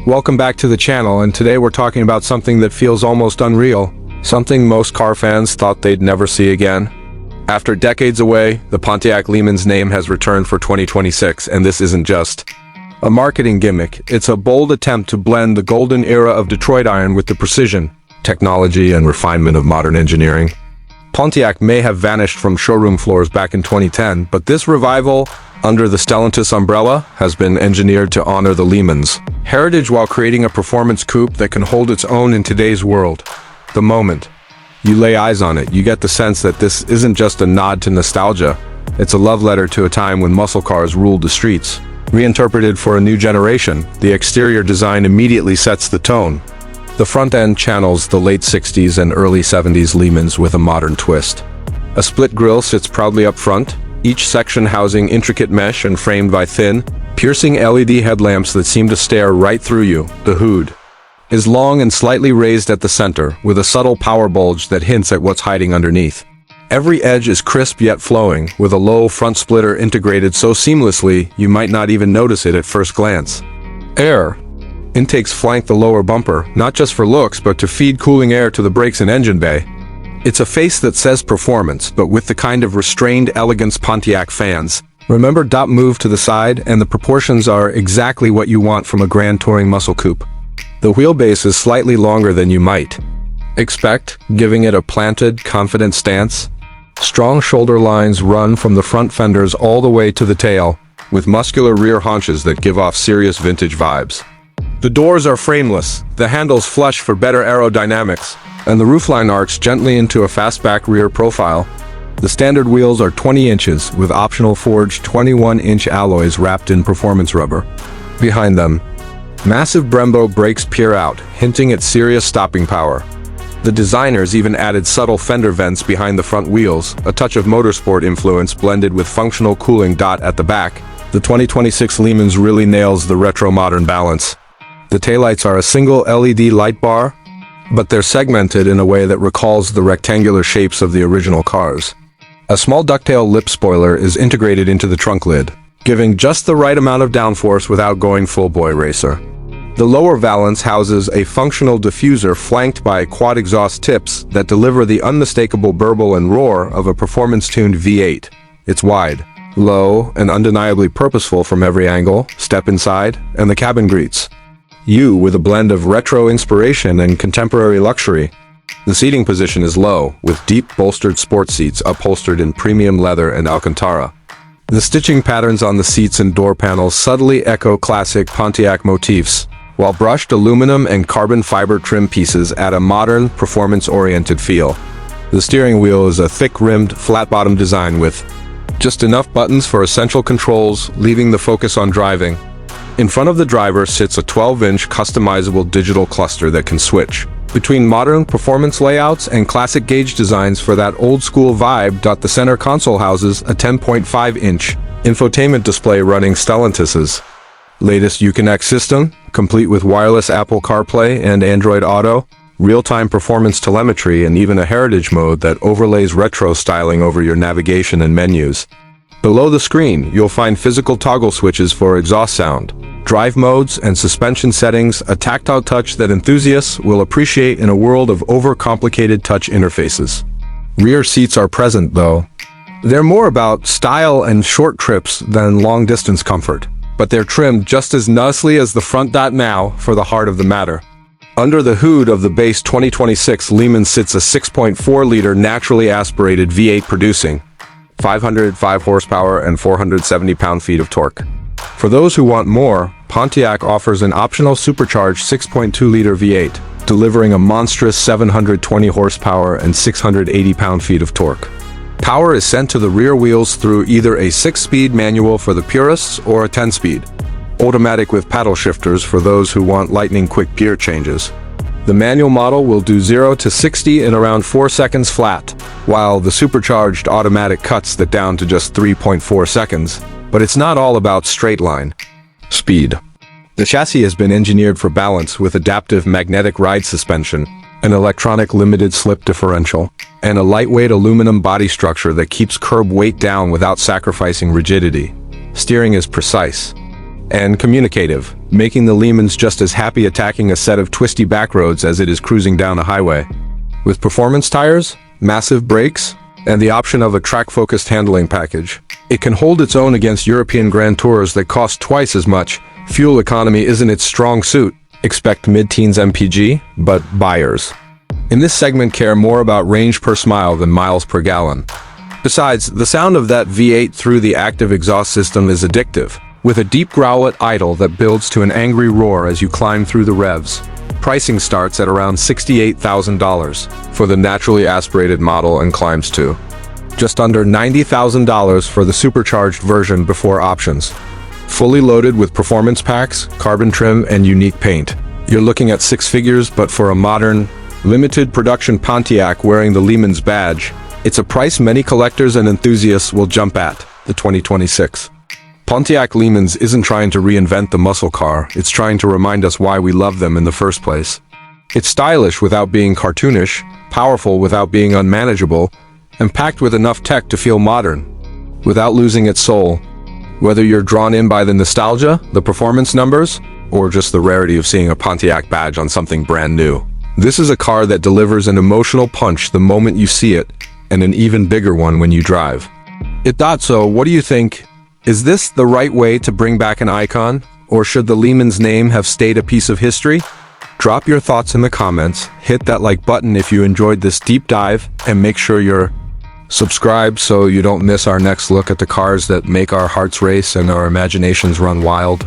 Welcome back to the channel, and today we're talking about something that feels almost unreal, something most car fans thought they'd never see again. After decades away, the Pontiac LeMans name has returned for 2026, and this isn't just a marketing gimmick. It's a bold attempt to blend the golden era of Detroit iron with the precision, technology, and refinement of modern engineering. Pontiac may have vanished from showroom floors back in 2010, but this revival, under the Stellantis umbrella, has been engineered to honor the LeMans heritage while creating a performance coupe that can hold its own in today's world. The moment you lay eyes on it, you get the sense that this isn't just a nod to nostalgia. It's a love letter to a time when muscle cars ruled the streets. Reinterpreted for a new generation, the exterior design immediately sets the tone. The front end channels the late 60s and early 70s LeMans with a modern twist. A split grille sits proudly up front, each section housing intricate mesh and framed by thin, piercing LED headlamps that seem to stare right through you. The hood is long and slightly raised at the center, with a subtle power bulge that hints at what's hiding underneath. Every edge is crisp yet flowing, with a low front splitter integrated so seamlessly you might not even notice it at first glance. Air intakes flank the lower bumper, not just for looks but to feed cooling air to the brakes and engine bay. It's a face that says performance, but with the kind of restrained elegance Pontiac fans remember. Move to the side, and the proportions are exactly what you want from a grand touring muscle coupe. The wheelbase is slightly longer than you might expect, giving it a planted, confident stance. Strong shoulder lines run from the front fenders all the way to the tail, with muscular rear haunches that give off serious vintage vibes. The doors are frameless, the handles flush for better aerodynamics, and the roofline arcs gently into a fastback rear profile. The standard wheels are 20 inches, with optional forged 21-inch alloys wrapped in performance rubber. Behind them, massive Brembo brakes peer out, hinting at serious stopping power. The designers even added subtle fender vents behind the front wheels, a touch of motorsport influence blended with functional cooling. At the back, the 2026 LeMans really nails the retro-modern balance. The taillights are a single LED light bar, but they're segmented in a way that recalls the rectangular shapes of the original cars. A small ducktail lip spoiler is integrated into the trunk lid, giving just the right amount of downforce without going full boy racer. The lower valance houses a functional diffuser flanked by quad exhaust tips that deliver the unmistakable burble and roar of a performance-tuned V8. It's wide, low, and undeniably purposeful from every angle. Step inside, and the cabin greets you with a blend of retro inspiration and contemporary luxury. The seating position is low, with deep bolstered sports seats upholstered in premium leather and Alcantara. The stitching patterns on the seats and door panels subtly echo classic Pontiac motifs, while brushed aluminum and carbon fiber trim pieces add a modern, performance-oriented feel. The steering wheel is a thick-rimmed, flat-bottom design with just enough buttons for essential controls, leaving the focus on driving. In front of the driver sits a 12-inch customizable digital cluster that can switch between modern performance layouts and classic gauge designs for that old-school vibe. The center console houses a 10.5-inch infotainment display running Stellantis' latest Uconnect system, complete with wireless Apple CarPlay and Android Auto, real-time performance telemetry, and even a heritage mode that overlays retro styling over your navigation and menus. Below the screen, you'll find physical toggle switches for exhaust sound, drive modes, and suspension settings, a tactile touch that enthusiasts will appreciate in a world of overcomplicated touch interfaces. Rear seats are present, though. They're more about style and short trips than long-distance comfort, but they're trimmed just as nicely as the front. Now, for the heart of the matter. Under the hood of the base 2026 LeMans sits a 6.4-liter naturally aspirated V8 producing 505 horsepower and 470 pound-feet of torque. For those who want more, Pontiac offers an optional supercharged 6.2-liter V8, delivering a monstrous 720 horsepower and 680 pound-feet of torque. Power is sent to the rear wheels through either a 6-speed manual for the purists or a 10-speed automatic with paddle shifters for those who want lightning-quick gear changes. The manual model will do 0 to 60 in around 4 seconds flat, while the supercharged automatic cuts that down to just 3.4 seconds. But it's not all about straight line speed. The chassis has been engineered for balance with adaptive magnetic ride suspension, an electronic limited slip differential, and a lightweight aluminum body structure that keeps curb weight down without sacrificing rigidity. Steering is precise, and communicative, making the LeMans just as happy attacking a set of twisty back roads as it is cruising down a highway. With performance tires, massive brakes, and the option of a track-focused handling package, it can hold its own against European Grand Tours that cost twice as much. Fuel economy isn't its strong suit. Expect mid-teens MPG, but buyers in this segment care more about range per mile than miles per gallon. Besides, the sound of that V8 through the active exhaust system is addictive, with a deep growl at idle that builds to an angry roar as you climb through the revs. Pricing starts at around $68,000 for the naturally aspirated model and climbs to just under $90,000 for the supercharged version before options. Fully loaded with performance packs, carbon trim, and unique paint. You're looking at six figures, but for a modern, limited production Pontiac wearing the LeMans badge, it's a price many collectors and enthusiasts will jump at. The 2026 Pontiac LeMans isn't trying to reinvent the muscle car, it's trying to remind us why we love them in the first place. It's stylish without being cartoonish, powerful without being unmanageable, and packed with enough tech to feel modern, without losing its soul. Whether you're drawn in by the nostalgia, the performance numbers, or just the rarity of seeing a Pontiac badge on something brand new, this is a car that delivers an emotional punch the moment you see it, and an even bigger one when you drive. So, what do you think? Is this the right way to bring back an icon, or should the LeMans name have stayed a piece of history? Drop your thoughts in the comments, hit that like button if you enjoyed this deep dive, and make sure you're subscribed so you don't miss our next look at the cars that make our hearts race and our imaginations run wild.